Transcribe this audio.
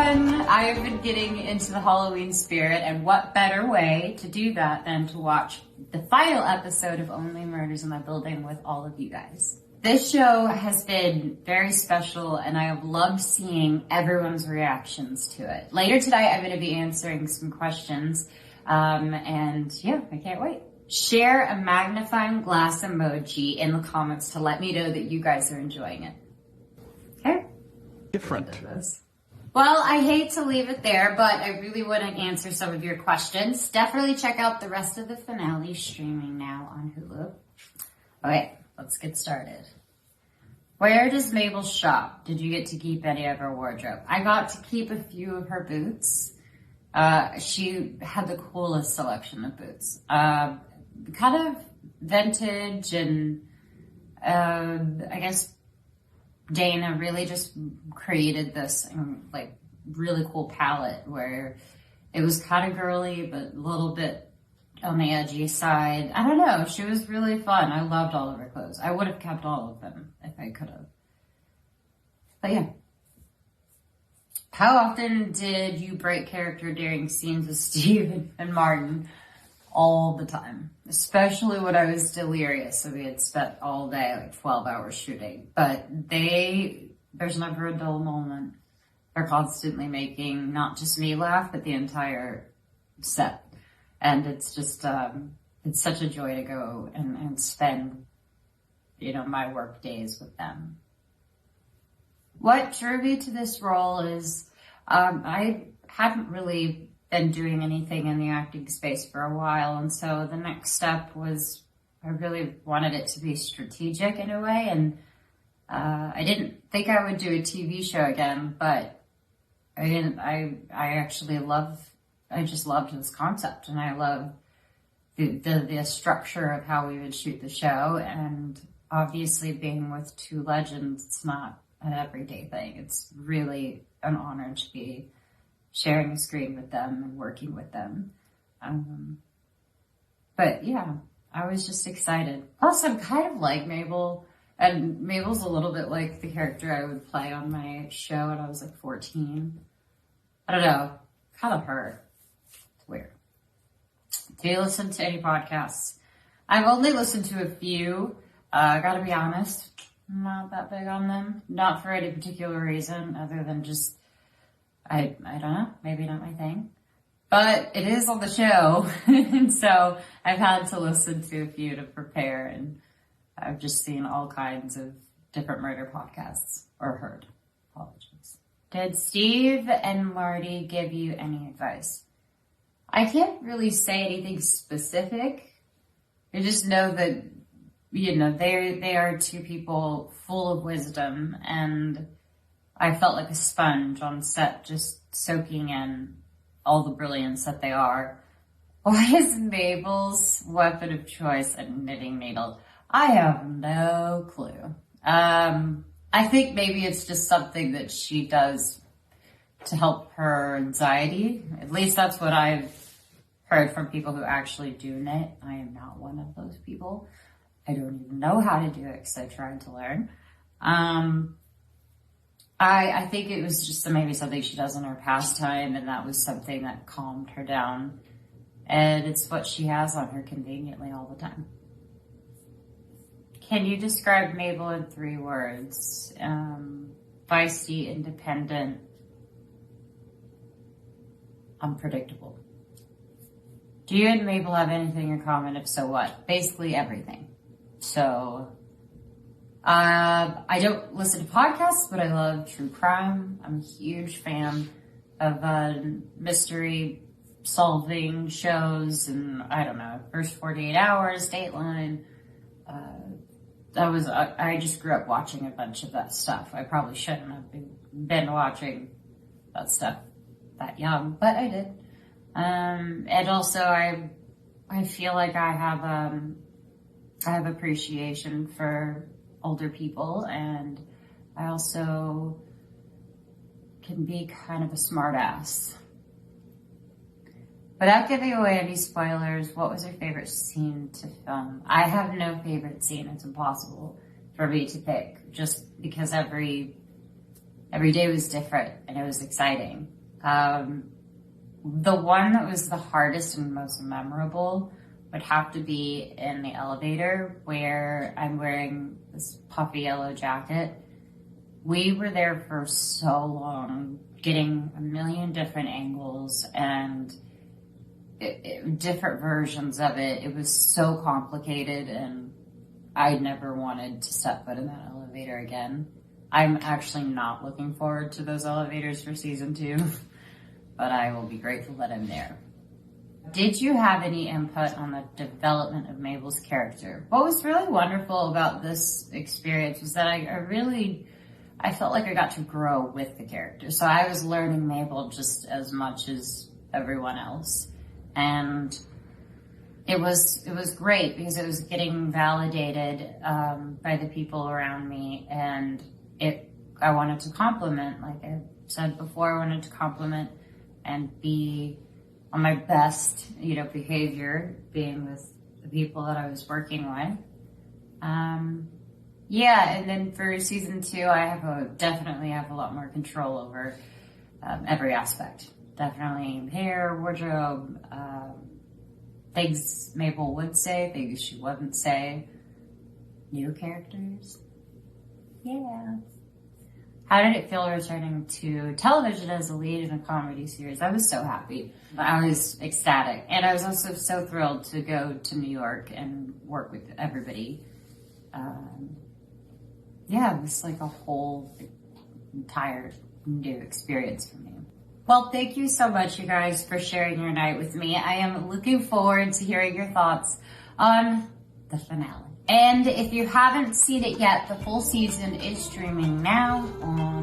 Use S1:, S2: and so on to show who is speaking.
S1: everyone! I have been getting into the Halloween spirit, and what better way to do that than to watch the final episode of Only Murders in the Building with all of you guys. This show has been very special, and I have loved seeing everyone's reactions to it. Later today, I'm going to be answering some questions, and yeah, I can't wait. Share a magnifying glass emoji in the comments to let me know that you guys are enjoying it. Okay?
S2: Different.
S1: Well, I hate to leave it there, but I really want to answer some of your questions. Definitely check out the rest of the finale streaming now on Hulu. Okay, let's get started. Where does Mabel shop? Did you get to keep any of her wardrobe? I got to keep a few of her boots. She had the coolest selection of boots. Kind of vintage, and I guess Dana really just created this like really cool palette where it was kind of girly but a little bit on the edgy side. I don't know. She was really fun. I loved all of her clothes. I would have kept all of them if I could have. But yeah. How often did you break character during scenes with Steve and Martin? All the time, especially when I was delirious. So we had spent all day, like 12 hours shooting, but there's never a dull moment. They're constantly making not just me laugh, but the entire set. And it's just, it's such a joy to go and spend, my work days with them. What drew me to this role is, I hadn't really been doing anything in the acting space for a while, and so the next step was I really wanted it to be strategic in a way, and I didn't think I would do a TV show again, but I just loved this concept, and I love the structure of how we would shoot the show, and obviously being with two legends, it's not an everyday thing. It's really an honor to be sharing a screen with them and working with them. But yeah, I was just excited. Plus, I'm kind of like Mabel, and Mabel's a little bit like the character I would play on my show when I was like 14. I don't know, kind of her. It's weird. Do you listen to any podcasts? I've only listened to a few. I gotta be honest, I'm not that big on them. Not for any particular reason other than just I don't know, maybe not my thing, but it is on the show. And so I've had to listen to a few to prepare, and I've just seen all kinds of different murder podcasts, or heard. Apologies. Did Steve and Marty give you any advice? I can't really say anything specific. I just know that, they are two people full of wisdom, and I felt like a sponge on set, just soaking in all the brilliance that they are. Why is Mabel's weapon of choice a knitting needle? I have no clue. I think maybe it's just something that she does to help her anxiety. At least that's what I've heard from people who actually do knit. I am not one of those people. I don't even know how to do it because I tried to learn. I think it was just maybe something she does in her pastime, and that was something that calmed her down. And it's what she has on her conveniently all the time. Can you describe Mabel in 3 words? Feisty, independent, unpredictable. Do you and Mabel have anything in common? If so, what? Basically everything. So I don't listen to podcasts, but I love true crime. I'm a huge fan of mystery solving shows, and I don't know, First 48 Hours, Dateline. I just grew up watching a bunch of that stuff. I probably shouldn't have been watching that stuff that young, but I did. And also I feel like I have appreciation for older people, and I also can be kind of a smart ass. Without giving away any spoilers, what was your favorite scene to film? I have no favorite scene. It's impossible for me to pick, just because every every day was different and it was exciting. The one that was the hardest and most memorable would have to be in the elevator where I'm wearing this puffy yellow jacket. We were there for so long, getting a million different angles and different versions of it. It was so complicated, and I never wanted to step foot in that elevator again. I'm actually not looking forward to those elevators for season 2, but I will be grateful that I'm there. Did you have any input on the development of Mabel's character? What was really wonderful about this experience was that I felt like I got to grow with the character. So I was learning Mabel just as much as everyone else. And it was great because it was getting validated by the people around me. And I wanted to compliment, like I said before, I wanted to compliment and be on my best, behavior, being with the people that I was working with. And then for season 2, I definitely have a lot more control over every aspect. Definitely hair, wardrobe, things Mabel would say, things she wouldn't say, new characters. Yeah. How did it feel returning to television as a lead in a comedy series? I was so happy. I was ecstatic. And I was also so thrilled to go to New York and work with everybody. It was like a whole entire new experience for me. Well, thank you so much, you guys, for sharing your night with me. I am looking forward to hearing your thoughts on the finale. And if you haven't seen it yet, the full season is streaming now on